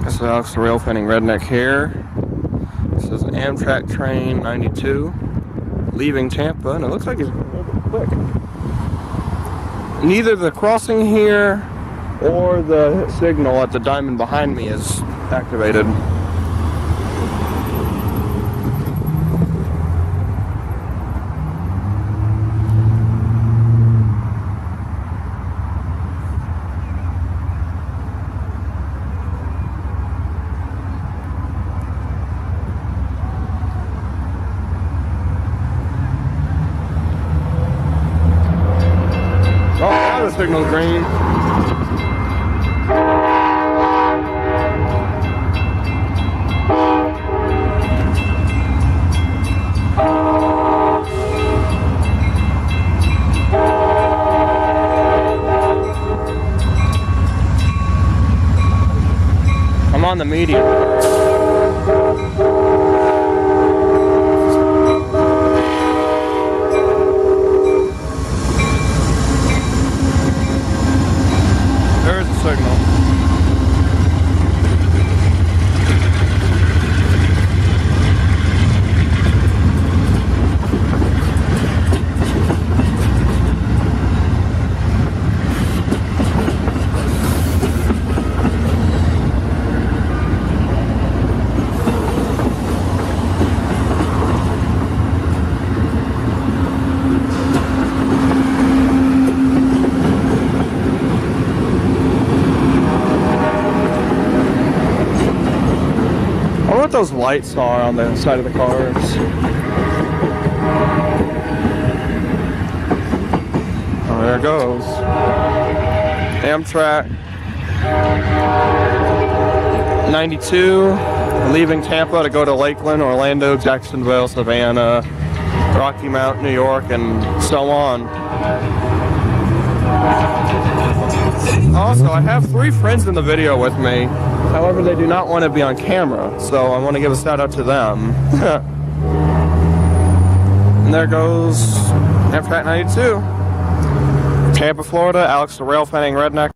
This is Alex the Rail Fanning Redneck here. This is an Amtrak train 92 leaving Tampa, and it looks like it's going a little bit quick. Neither the crossing here or the signal at the diamond behind me is activated. Oh, now the signal's green. I'm on the medium. There's the signal. I wonder what those lights are on the side of the cars. Oh, there it goes. Amtrak 92, leaving Tampa to go to Lakeland, Orlando, Jacksonville, Savannah, Rocky Mount, New York, and so on. Also, I have 3 friends in the video with me. However, they do not want to be on camera, so I want to give a shout out to them. And there goes Amtrak 92. Tampa, Florida, Alex the Rail Fanning Redneck.